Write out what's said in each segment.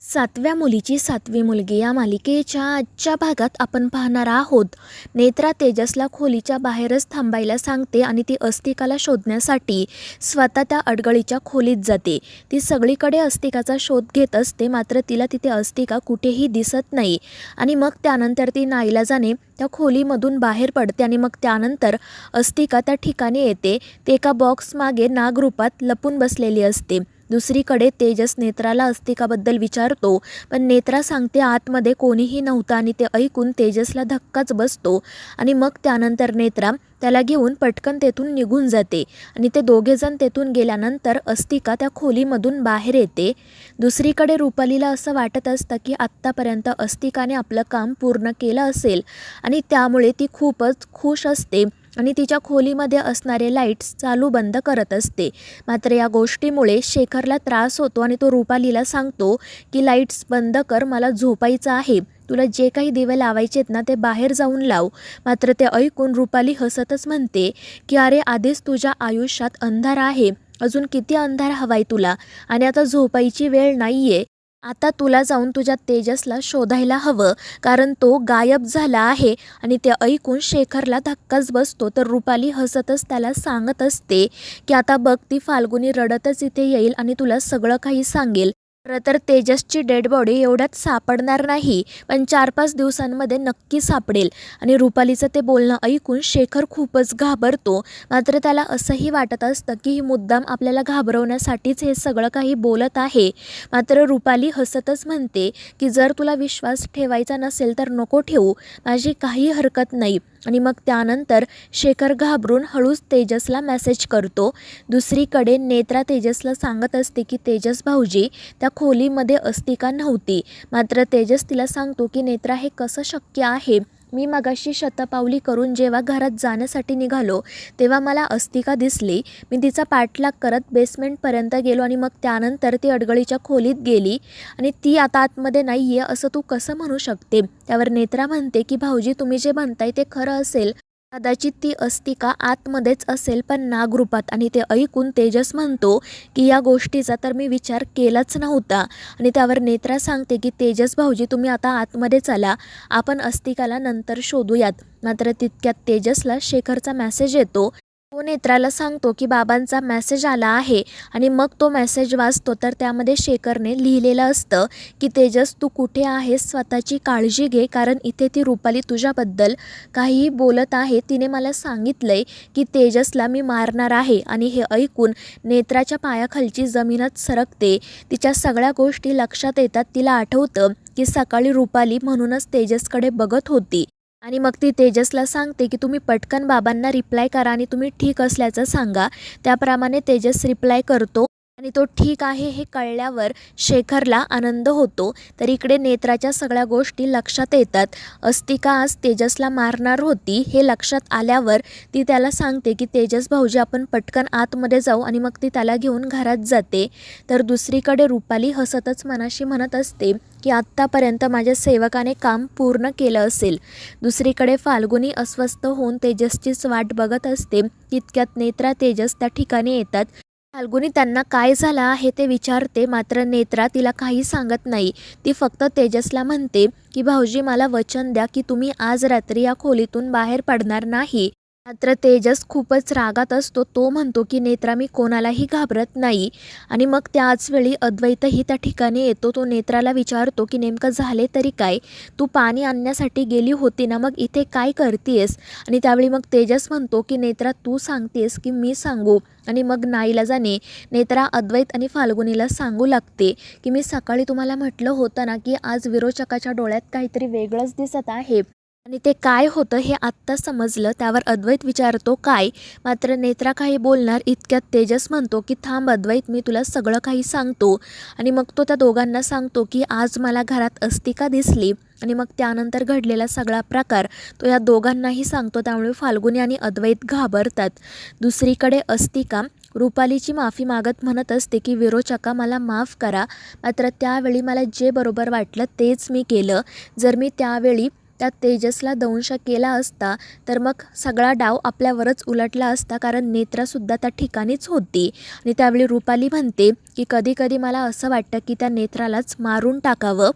सातव्या मुलीची सातवी मुलगी या मालिकेच्या आजच्या भागात आपण पाहणार आहोत. नेत्रा तेजसला खोलीच्या बाहेरच थांबायला सांगते आणि ती अस्तिकाला शोधण्यासाठी स्वतः त्या अडगळीच्या खोलीत जाते. ती सगळीकडे अस्तिकाचा शोध घेत असते, मात्र तिला तिथे अस्तिका कुठेही दिसत नाही. आणि मग त्यानंतर ती नाईलाजाने त्या खोलीमधून बाहेर पडते आणि मग त्यानंतर अस्तिका त्या ठिकाणी येते. ते एका बॉक्स मागे नागरूपात लपून बसलेली असते. दुसरीकडे तेजस नेत्राला अस्तिकाबद्दल विचारतो, पण नेत्रा सांगते आतमध्ये कोणीही नव्हतं आणि ते ऐकून तेजसला धक्काच बसतो. आणि मग त्यानंतर नेत्रा त्याला घेऊन पटकन तेथून निघून जाते आणि ते दोघेजण तेथून गेल्यानंतर अस्तिका त्या खोलीमधून बाहेर येते. दुसरीकडे रुपालीला असं वाटत असतं की आत्तापर्यंत अस्तिकाने आपलं काम पूर्ण केलं असेल आणि त्यामुळे ती खूपच खुश असते आणि तिच्या खोलीमध्ये असणारे लाईट्स चालू बंद करत असते. मात्र या गोष्टीमुळे शेखरला त्रास होतो आणि तो रुपालीला सांगतो की लाईट्स बंद कर, मला झोपायचं आहे. तुला जे काही दिवे लावायचेत ना ते बाहेर जाऊन लाव. मात्र ते ऐकून रुपाली हसतच म्हणते की अरे, आधीच तुझ्या आयुष्यात अंधार आहे, अजून किती अंधार हवाय तुला? आणि आता झोपायची वेळ नाहीये. आता तुला जाऊन तुझ्या तेजसला शोधायला हवं, कारण तो गायब झाला आहे. आणि ते ऐकून शेखरला धक्काच बसतो. तर रुपाली हसतच त्याला सांगत असते की आता बघ, ती फाल्गुनी रडतच इथे येईल आणि तुला सगळं काही सांगेल. खरं तर तेजसची डेड बॉडी एवढ्यात सापडणार नाही, पण 4-5 दिवसांमध्ये नक्की सापडेल. आणि रुपालीचं ते बोलणं ऐकून शेखर खूपच घाबरतो. मात्र त्याला असंही वाटत असतं की ही मुद्दाम आपल्याला घाबरवण्यासाठीच हे सगळं काही बोलत आहे. मात्र रुपाली हसतच म्हणते की जर तुला विश्वास ठेवायचा नसेल तर नको ठेवू, माझी काही हरकत नाही. आणि मग त्यानंतर शेखर घाबरून हळूच तेजसला मेसेज करतो. दुसरीकडे नेत्रा तेजसला सांगत असते की तेजस भाऊजी, त्या खोलीमध्ये अस्तिका नव्हती. मात्र तेजस तिला सांगतो की नेत्रा, हे कसं शक्य आहे? मी मगाशी शतपावली करून जेव्हा घरात जाण्यासाठी निघालो तेव्हा मला अस्तिका दिसली. मी तिचा पाठलाग करत बेसमेंटपर्यंत गेलो आणि मग त्यानंतर ती अडगळीच्या खोलीत गेली आणि ती आता आतमध्ये नाही आहे असं तू कसं म्हणू शकते? त्यावर नेत्रा म्हणते की भाऊजी, तुम्ही जे म्हणताय ते खरं असेल. कदाचित ती अस्तिका आतमध्येच असेल, पण नागरूपात. आणि ते ऐकून तेजस म्हणतो की या गोष्टीचा तर मी विचार केलाच नव्हता. आणि त्यावर नेत्रा सांगते की तेजस भाऊजी, तुम्ही आता आतमध्ये चला, आपण अस्तिकाला नंतर शोधूयात. मात्र तितक्यात तेजसला शेखरचा मेसेज येतो. तो नेत्राला सांगतो की बाबांचा मेसेज आला आहे. आणि मग तो मेसेज वाचतो तर त्यामध्ये शेखरने लिहिलेलं असतं की तेजस, तू कुठे आहेस? स्वतःची काळजी घे, कारण इथे ती रुपाली तुझ्याबद्दल काहीही बोलत आहे. तिने मला सांगितलंय की तेजसला मी मारणार आहे. आणि हे ऐकून नेत्राच्या पायाखालची जमीनच सरकते. तिच्या सगळ्या गोष्टी लक्षात येतात. तिला आठवतं की सकाळी रुपाली म्हणूनच तेजसकडे बघत होती. आणि मग ती तेजसला सांगते की तुम्ही पटकन बाबांना रिप्लाय करा आणि तुम्ही ठीक असल्याचं सांगा. त्याप्रमाणे तेजस रिप्लाय करतो आणि तो ठीक आहे हे कळल्यावर शेखरला आनंद होतो. तर इकडे नेत्राच्या सगळ्या गोष्टी लक्षात येतात. अस्तिका आज तेजसला मारणार होती हे लक्षात आल्यावर ती त्याला सांगते की तेजस भाऊजी, आपण पटकन आतमध्ये जाऊ. आणि मग ती त्याला घेऊन घरात जाते. तर दुसरीकडे रुपाली हसतच मनाशी म्हणत असते की आत्तापर्यंत माझ्या सेवकाने काम पूर्ण केलं असेल. दुसरीकडे फाल्गुनी अस्वस्थ होऊन तेजसचीच वाट बघत असते. तितक्यात नेत्रा तेजस त्या ठिकाणी येतात. फाल्गुनी त्यांना काय झालं आहे ते विचारते, मात्र नेत्रा तिला काही सांगत नाही. ती फक्त तेजसला म्हणते की भाऊजी, मला वचन द्या की तुम्ही आज रात्री या खोलीतून बाहेर पडणार नाही. मात्र तेजस खूपच रागात असतो. तो म्हणतो की नेत्रा, मी कोणालाही घाबरत नाही. आणि मग त्याचवेळी अद्वैतही त्या ठिकाणी येतो. तो नेत्राला विचारतो की नेमकं झाले तरी काय? तू पाणी आणण्यासाठी गेली होती ना, मग इथे काय करतेस? आणि त्यावेळी मग तेजस म्हणतो की नेत्रा, तू सांगतेस की मी सांगू? आणि मग नाईलाजाने नेत्रा अद्वैत आणि फाल्गुनीला सांगू लागते की मी सकाळी तुम्हाला म्हटलं होतं ना की आज विरोचकाच्या डोळ्यात काहीतरी वेगळंच दिसत आहे. आणि ते काय होतं हे आत्ता समजलं. त्यावर अद्वैत विचारतो काय? मात्र नेत्रा काही बोलणार इतक्यात तेजस म्हणतो की थांब अद्वैत, मी तुला सगळं काही सांगतो. आणि मग तो त्या दोघांना सांगतो की आज मला घरात अस्तिका दिसली. आणि मग त्यानंतर घडलेला सगळा प्रकार तो या दोघांनाही सांगतो. त्यामुळे फाल्गुनी आणि अद्वैत घाबरतात. दुसरीकडे अस्तिका रुपालीची माफी मागत म्हणत असते की विरोचका, मला माफ करा. मात्र त्यावेळी मला जे बरोबर वाटलं तेच मी केलं. जर मी त्यावेळी त्या तेजसला दंश केला असता तर मग सगळा डाव आपल्यावरच उलटला असता, कारण नेत्रासुद्धा त्या ठिकाणीच होती. आणि त्यावेळी रुपाली म्हणते की कधी कधी मला असं वाटतं की त्या नेत्रालाच मारून टाकावं.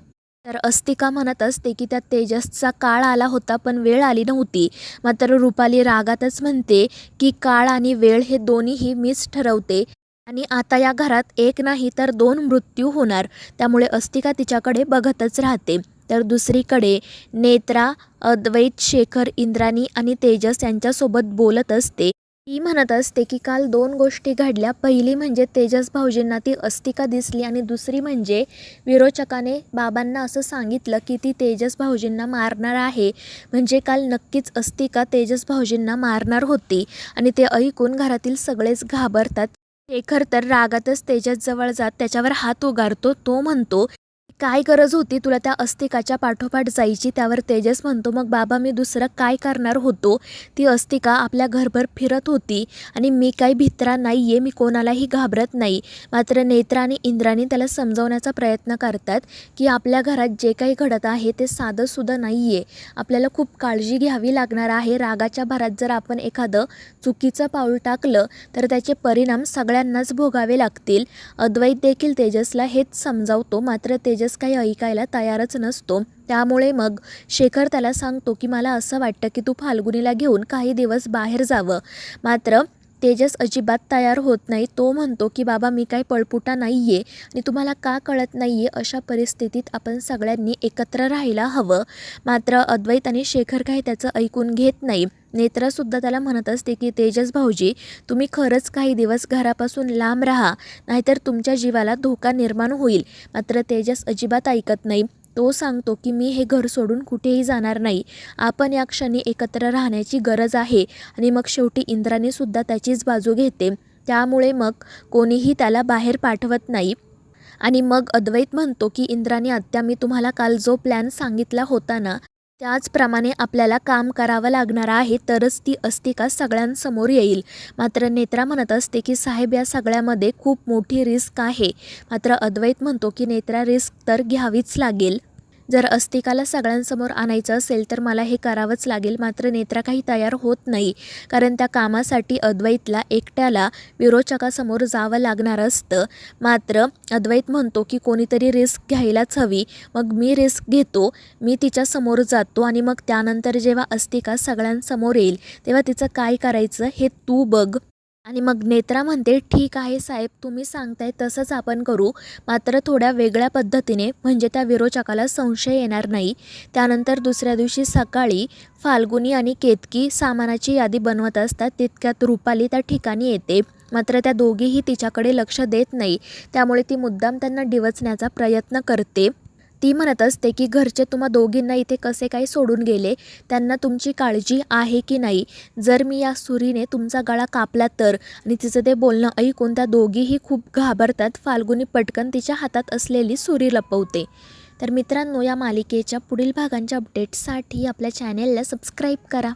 तर अस्तिका म्हणत असते की त्या तेजसचा काळ आला होता पण वेळ आली नव्हती. मात्र रुपाली रागातच म्हणते की काळ आणि वेळ हे दोन्हीही मीच ठरवते आणि आता या घरात एक नाही तर 2 मृत्यू होणार. त्यामुळे अस्तिका तिच्याकडे बघतच राहते. तर दुसरीकडे नेत्रा, अद्वैत, शेखर, इंद्राणी आणि तेजस यांच्यासोबत बोलत असते. ती म्हणत असते की काल 2 गोष्टी घडल्या. पहिली म्हणजे तेजस भाऊजींना ती अस्तिका दिसली आणि दुसरी म्हणजे विरोचकाने बाबांना असं सांगितलं की ती तेजस भाऊजींना मारणार आहे. म्हणजे काल नक्कीच अस्तिका तेजस भाऊजींना मारणार होती आणि ते ऐकून घरातील सगळेच घाबरतात. शेखर तर रागातच तेजसजवळ जात त्याच्यावर हात उगारतो. तो म्हणतो, काय गरज होती तुला त्या अस्तिकाच्या पाठोपाठ जायची? त्यावर तेजस म्हणतो, मग बाबा मी दुसरं काय करणार होतो? ती अस्तिका आपल्या घरभर फिरत होती आणि मी काही भित्रा नाही आहे, मी कोणालाही घाबरत नाही. मात्र नेत्रा आणि इंद्राणी त्याला समजवण्याचा प्रयत्न करतात की आपल्या घरात जे काही घडत आहे ते साधंसुद्धा नाही आहे, आपल्याला खूप काळजी घ्यावी लागणार आहे. रागाच्या भरात जर आपण एखादं चुकीचं पाऊल टाकलं तर त्याचे परिणाम सगळ्यांनाच भोगावे लागतील. अद्वैत देखील तेजसला हेच समजावतो. मात्र तेजस काही ऐकायला तयारच नसतो. त्यामुळे मग शेखर त्याला सांगतो की मला असं वाटतं की तू फाल्गुनीला घेऊन काही दिवस बाहेर जावं. मात्र तेजस अजिबात तयार होत नाही. तो म्हणतो की बाबा मी काही पळपुटा नाही आहे आणि तुम्हाला का कळत नाही आहे, अशा परिस्थितीत आपण सगळ्यांनी एकत्र राहायला हवं. मात्र अद्वैत आणि शेखर काही त्याचं ऐकून घेत नाही. नेत्रासुद्धा त्याला म्हणत असते की तेजस भाऊजी तुम्ही खरंच काही दिवस घरापासून लांब राहा, नाहीतर तुमच्या जीवाला धोका निर्माण होईल. मात्र तेजस अजिबात ऐकत नाही. तो सांगतो की मी हे घर सोडून कुठेही जाणार नाही, आपण या क्षणी एकत्र राहण्याची गरज आहे. आणि मग शेवटी इंद्राणीसुद्धा त्याचीच बाजू घेते. त्यामुळे मग कोणीही त्याला बाहेर पाठवत नाही. आणि मग अद्वैत म्हणतो की इंद्राणी आत्या, मी तुम्हाला काल जो प्लॅन सांगितला होता ना, त्याचप्रमाणे आपल्याला काम करावं लागणार आहे, तरच ती अस्तिका सगळ्यांसमोर येईल. मात्र नेत्रा म्हणत असते की साहेब या सगळ्यामध्ये खूप मोठी रिस्क आहे. मात्र अद्वैत म्हणतो की नेत्रा रिस्क तर घ्यावीच लागेल. जर अस्तिकाला सगळ्यांसमोर आणायचं असेल तर मला हे करावंच लागेल. मात्र नेत्रा काही तयार होत नाही, कारण त्या कामासाठी अद्वैतला एकट्याला विरोचकासमोर जावं लागणार असतं. मात्र अद्वैत म्हणतो की कोणीतरी रिस्क घ्यायलाच हवी. मग मी रिस्क घेतो, मी तिच्यासमोर जातो आणि मग त्यानंतर जेव्हा अस्तिका सगळ्यांसमोर येईल तेव्हा तिचं काय करायचं हे तू बघ. आणि मग नेत्रा म्हणते, ठीक आहे साहेब, तुम्ही सांगताय तसंच आपण करू, मात्र थोड्या वेगळ्या पद्धतीने, म्हणजे त्या विरोचकाला संशय येणार नाही. त्यानंतर दुसऱ्या दिवशी सकाळी फाल्गुनी आणि केतकी सामानाची यादी बनवत असतात. तितक्यात रुपाली त्या ठिकाणी येते. मात्र त्या दोघीही तिच्याकडे लक्ष देत नाही. त्यामुळे ती मुद्दाम त्यांना डिवचण्याचा प्रयत्न करते. ती म्हणत असते की घरचे तुम्हा दोघींना इथे कसे काय सोडून गेले, त्यांना तुमची काळजी आहे की नाही? जर मी या सुरीने तुमचा गळा कापला तर? आणि तिचं ते बोलणं ऐकून त्या दोघीही खूप घाबरतात. फाल्गुनी पटकन तिच्या हातात असलेली सुरी लपवते. तर मित्रांनो, या मालिकेच्या पुढील भागांच्या अपडेट्ससाठी आपल्या चॅनेलला सबस्क्राईब करा.